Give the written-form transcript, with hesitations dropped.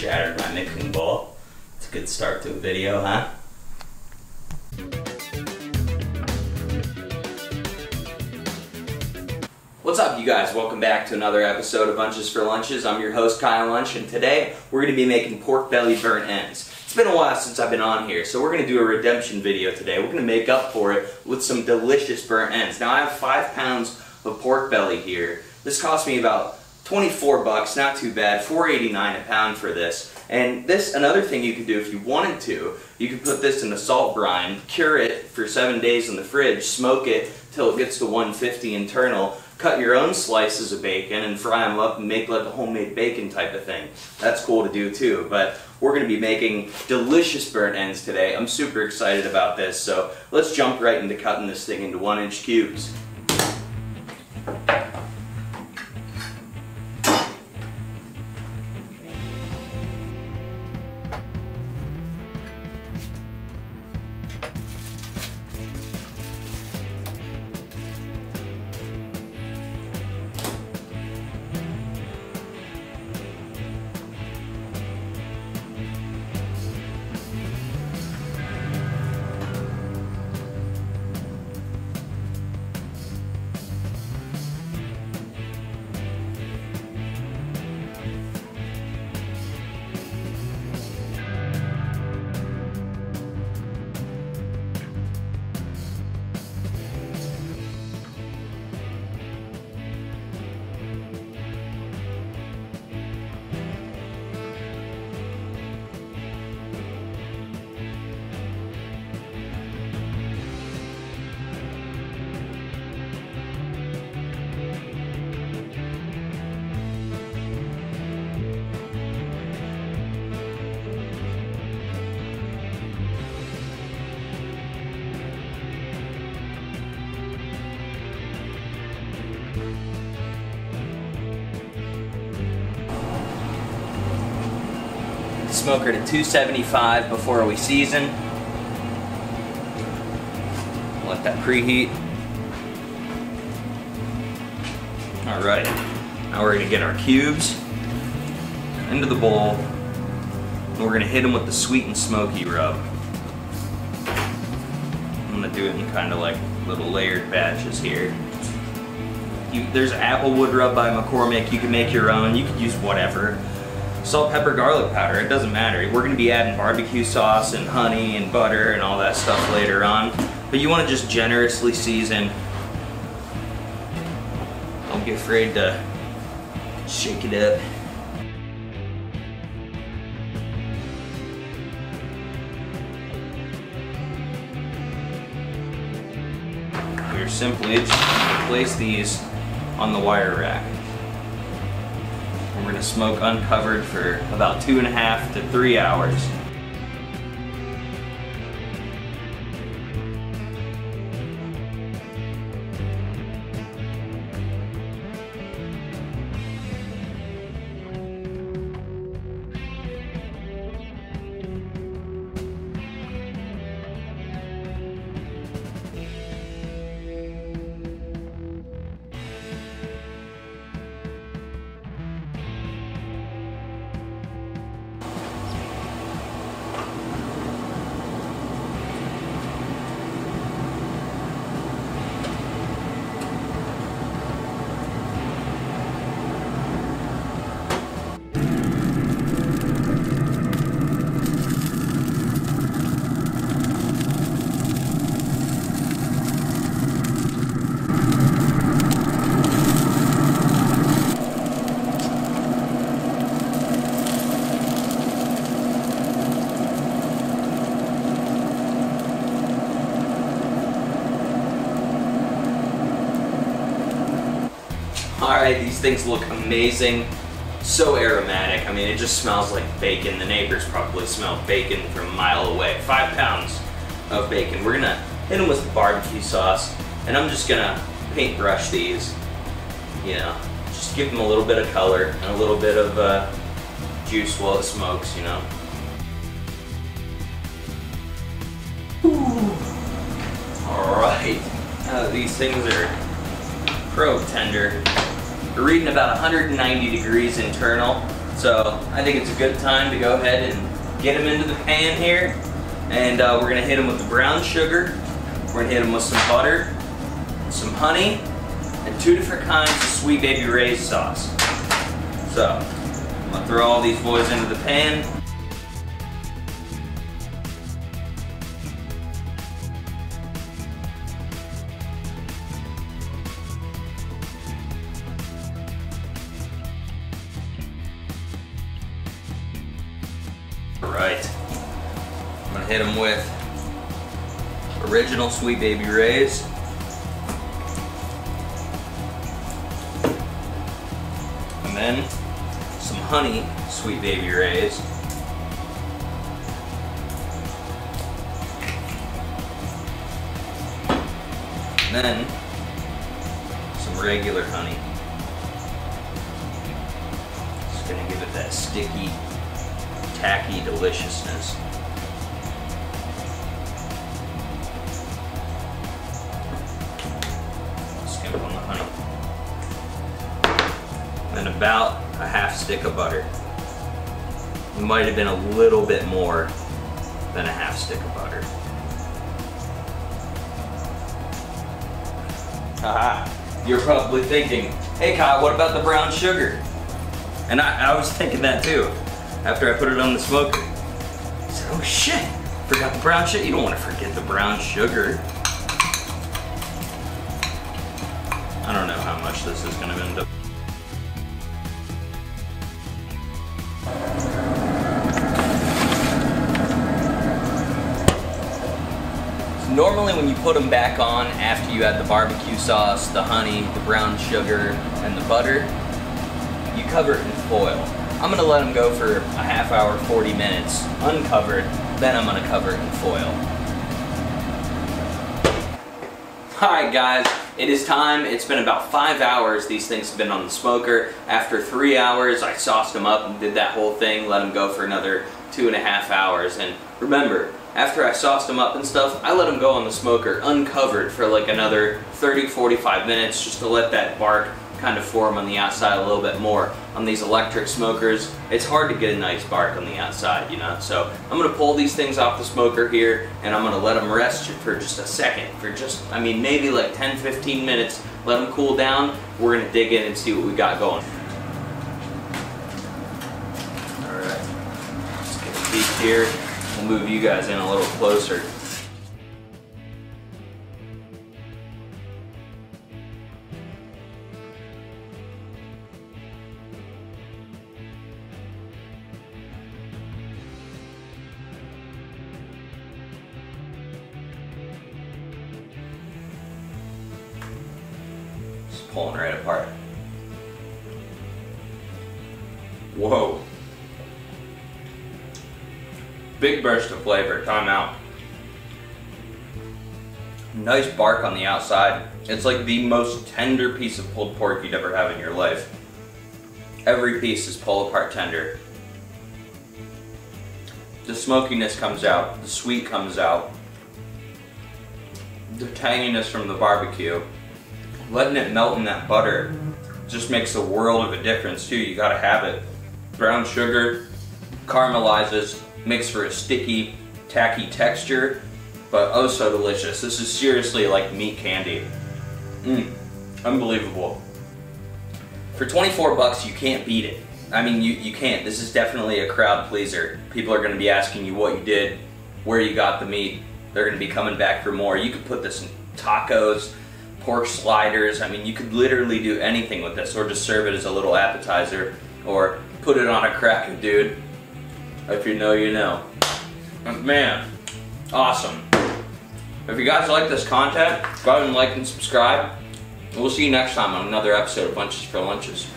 shattered my mixing bowl. It's a good start to a video, huh? What's up, you guys? Welcome back to another episode of Untches for Lunches. I'm your host, Kyle Untch, and today we're going to be making pork belly burnt ends. It's been a while since I've been on here, so we're going to do a redemption video today. We're going to make up for it with some delicious burnt ends. Now, I have 5 pounds of pork belly here. This cost me about 24 bucks, not too bad, $4.89 a pound for this. And this, another thing you could do if you wanted to, you could put this in a salt brine, cure it for 7 days in the fridge, smoke it till it gets to 150 internal, cut your own slices of bacon and fry them up and make like a homemade bacon type of thing. That's cool to do too, but we're going to be making delicious burnt ends today. I'm super excited about this, so let's jump right into cutting this thing into 1-inch cubes. Smoker to 275 before we season. Let that preheat. Alright, now we're going to get our cubes into the bowl and we're going to hit them with the sweet and smoky rub. I'm going to do it in kind of like little layered batches here. There's Applewood rub by McCormick. You can make your own. You could use whatever. Salt, pepper, garlic powder, it doesn't matter. We're going to be adding barbecue sauce and honey and butter and all that stuff later on. But you want to just generously season. Don't be afraid to shake it up. We're simply just going to place these on the wire rack. We're going to smoke uncovered for about 2.5 to 3 hours. Alright, these things look amazing. So aromatic. I mean, it just smells like bacon. The neighbors probably smell bacon from a mile away. 5 pounds of bacon. We're gonna hit them with barbecue sauce, and I'm just gonna paintbrush these. You know, just give them a little bit of color and a little bit of juice while it smokes, you know. Alright, these things are probe tender. We're reading about 190 degrees internal. So I think it's a good time to go ahead and get them into the pan here. And we're gonna hit them with the brown sugar. We're gonna hit them with some butter, some honey, and 2 different kinds of Sweet Baby Ray's sauce. So I'm gonna throw all these boys into the pan. Alright, I'm gonna hit them with original Sweet Baby Ray's. And then some honey Sweet Baby Ray's. And then some regular honey. Just gonna give it that sticky, tacky deliciousness. Skimp on the honey. And about a half stick of butter. It might have been a little bit more than a half stick of butter. Haha, you're probably thinking, hey Kyle, what about the brown sugar? And I was thinking that too, after I put it on the smoker. I said, oh shit, forgot the brown sugar. You don't want to forget the brown sugar. I don't know how much this is going to end up. Normally when you put them back on after you add the barbecue sauce, the honey, the brown sugar, and the butter, you cover it in foil. I'm going to let them go for a half hour, 40 minutes, uncovered, then I'm going to cover it in foil. Alright guys, it is time. It's been about 5 hours these things have been on the smoker. After 3 hours, I sauced them up and did that whole thing, let them go for another 2.5 hours. And remember, after I sauced them up and stuff, I let them go on the smoker uncovered for like another 30-45 minutes just to let that bark kind of form on the outside a little bit more. On these electric smokers, it's hard to get a nice bark on the outside, you know. So I'm going to pull these things off the smoker here and I'm going to let them rest for just a second, for just, I mean, maybe like 10-15 minutes. Let them cool down. We're going to dig in and see what we got going. Alright, let's get a peek here. We'll move you guys in a little closer. Just pulling right apart. Whoa. Big burst of flavor, time out. Nice bark on the outside. It's like the most tender piece of pulled pork you'd ever have in your life. Every piece is pull apart tender. The smokiness comes out, the sweet comes out, the tanginess from the barbecue. Letting it melt in that butter just makes a world of a difference too. You gotta have it. Brown sugar caramelizes, makes for a sticky, tacky texture, but oh so delicious. This is seriously like meat candy. Unbelievable. For 24 bucks, you can't beat it. I mean, you can't. This is definitely a crowd pleaser. People are gonna be asking you what you did, where you got the meat. They're gonna be coming back for more. You could put this in tacos, pork sliders. I mean, you could literally do anything with this, or just serve it as a little appetizer, or put it on a cracker, dude. If you know, you know. Man, awesome. If you guys like this content, go ahead and like and subscribe. We'll see you next time on another episode of Bunches for Lunches.